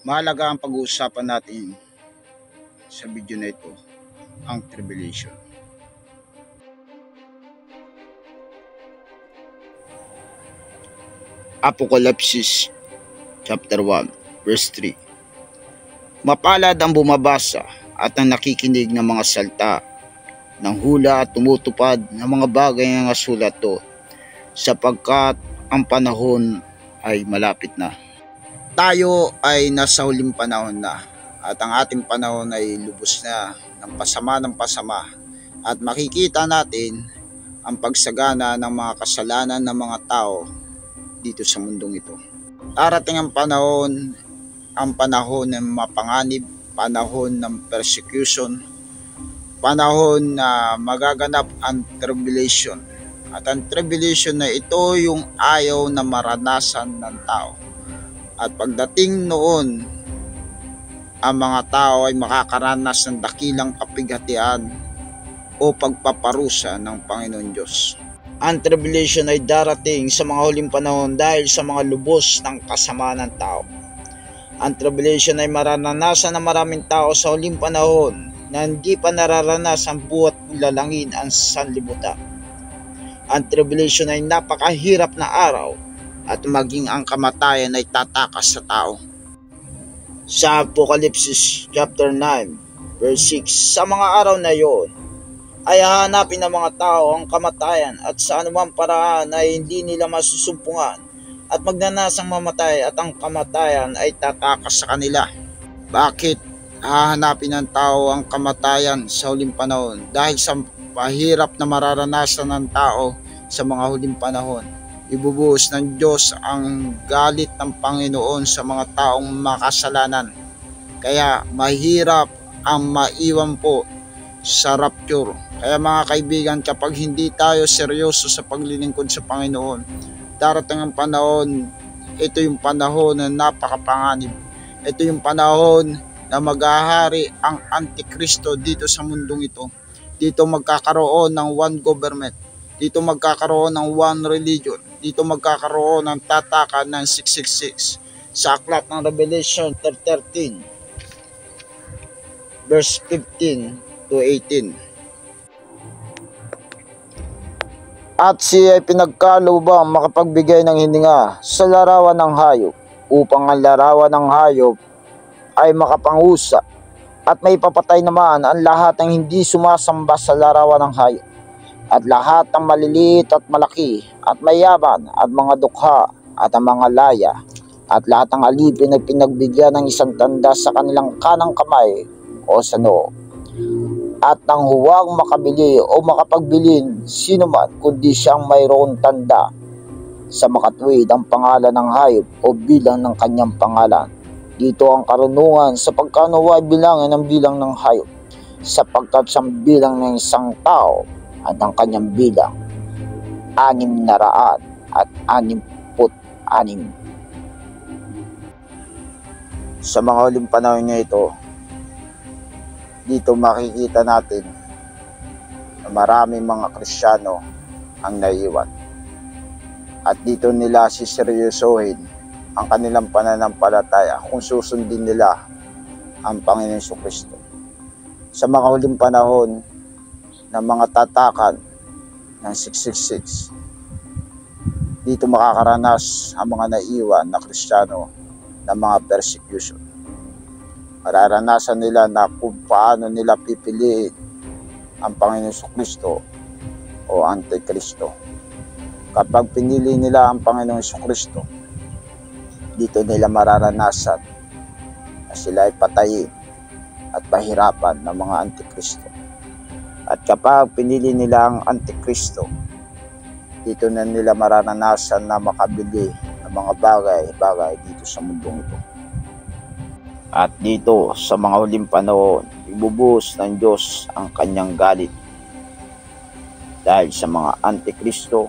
Mahalaga ang pag-uusapan natin sa video na ito, ang tribulation. Apocalypse chapter 1 verse 3. Mapalad ang bumabasa at ang nakikinig ng mga salta ng hula at tumutupad ng mga bagay ng nasulat to, sapagkat ang panahon ay malapit na. Tayo ay nasa huling panahon na, at ang ating panahon ay lubos na ng pasama, at makikita natin ang pagsagana ng mga kasalanan ng mga tao dito sa mundong ito. Darating ang panahon ng mapanganib, panahon ng persecution, panahon na magaganap ang tribulation. At ang tribulation na ito yung ayaw na maranasan ng tao. At pagdating noon, ang mga tao ay makakaranas ng dakilang kapighatian o pagpaparusa ng Panginoon Diyos. Ang tribulation ay darating sa mga huling panahon dahil sa mga lubos ng kasamaan ng tao. Ang tribulation ay mararanasan ng maraming tao sa huling panahon na hindi pa nararanasan buhat lalangin ang sanlibutan. Ang tribulation ay napakahirap na araw at maging ang kamatayan ay tatakas sa tao. Sa Apocalypse chapter 9 verse 6, sa mga araw na iyon ay hahanapin ng mga tao ang kamatayan at sa anumang paraan ay hindi nila masusumpungan at magnanasang mamatay at ang kamatayan ay tatakas sa kanila. Bakit hahanapin ng tao ang kamatayan sa huling panahon? Dahil sa pahirap na mararanasan ng tao sa mga huling panahon. Ibubuhos ng Diyos ang galit ng Panginoon sa mga taong makasalanan. Kaya mahirap ang maiwan po sa rapture. Kaya mga kaibigan, kapag hindi tayo seryoso sa paglilingkod sa Panginoon, darating ang panahon, ito yung panahon na napakapanganib. Ito yung panahon na maghahari ang Antikristo dito sa mundong ito. Dito magkakaroon ng one government. Dito magkakaroon ng one religion. Dito magkakaroon ng tatakan ng 666. Sa aklat ng Revelation 13, verse 15 to 18. At siya ay pinagkalubang makapagbigay ng hininga sa larawan ng hayop, upang ang larawan ng hayop ay makapangusa, at may papatay naman ang lahat ng hindi sumasamba sa larawan ng hayop, at lahat ng maliliit at malaki, at mayaman, at mga dukha, at ang mga laya, at lahat ng alipin ay pinagbigyan ng isang tanda sa kanilang kanang kamay o sa noo. At nang huwag makabili o makapagbilin sino man kundi siyang mayroong tanda sa makatwid ang pangalan ng hayop o bilang ng kanyang pangalan. Dito ang karunungan sa pagkanuwa ay bilangin ang bilang ng hayop, sapagkat sa bilang ng isang tao at ang kanyang bilang 666. Sa mga huling panahon niya ito, dito makikita natin na maraming mga Kristiyano ang naiwan. At dito nila siseryosohin ang kanilang pananampalataya kung susundin nila ang Panginoon Jesucristo. Sa mga huling panahon ng mga tatakan ng 666, dito makakaranas ang mga naiwan na Kristiyano ng mga persecution. Mararanasan nila na kung paano nila pipiliin ang Panginoon Jesucristo o Antikristo. Kapag pinili nila ang Panginoong Jesucristo, dito nila mararanasan na sila ay patayin at pahirapan ng mga Antikristo. At kapag pinili nila ang Antikristo, dito na nila mararanasan na makabili ng mga bagay dito sa mundong ito. At dito sa mga huling panahon, ibubuhos ng Diyos ang kanyang galit dahil sa mga Antikristo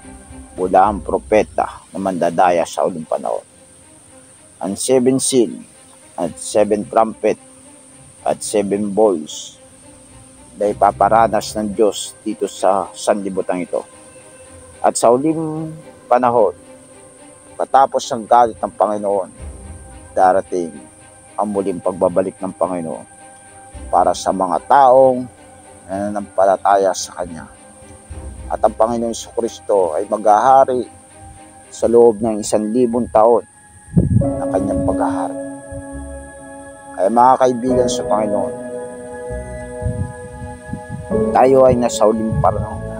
mula ang propeta na mandadaya sa huling panahon. Ang 7 seal at 7 trumpet at 7 bowls na ipaparanas ng Diyos dito sa sanlibutan ito. At sa huling panahon, patapos ng galit ng Panginoon, darating ang muling pagbabalik ng Panginoon para sa mga taong nananampalataya sa Kanya. At ang Panginoong Jesucristo ay maghahari sa loob ng 1,000 taon na Kanyang paghahari. Kaya mga kaibigan sa Panginoon, tayo ay nasa huling panahon na.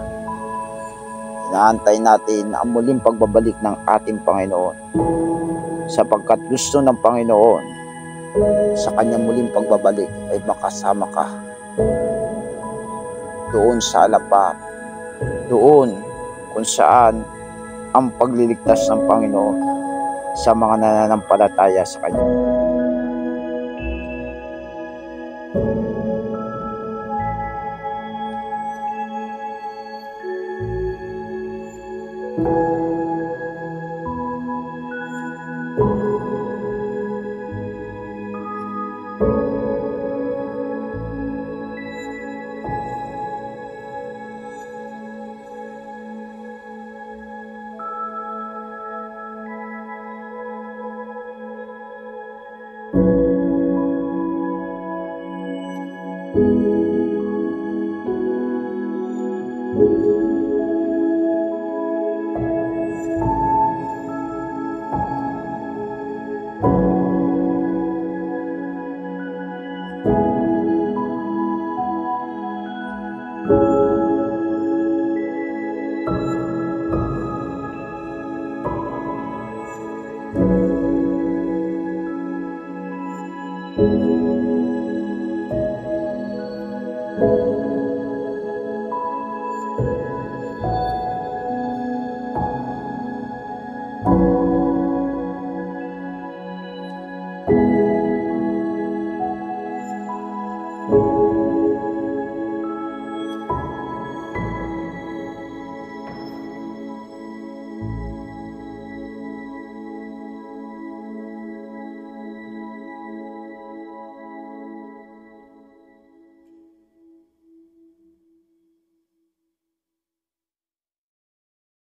Inaantay natin ang muling pagbabalik ng ating Panginoon, sapagkat gusto ng Panginoon sa Kanyang muling pagbabalik ay makasama ka doon sa alapap, doon kung saan ang pagliligtas ng Panginoon sa mga nananampalataya sa Kanya.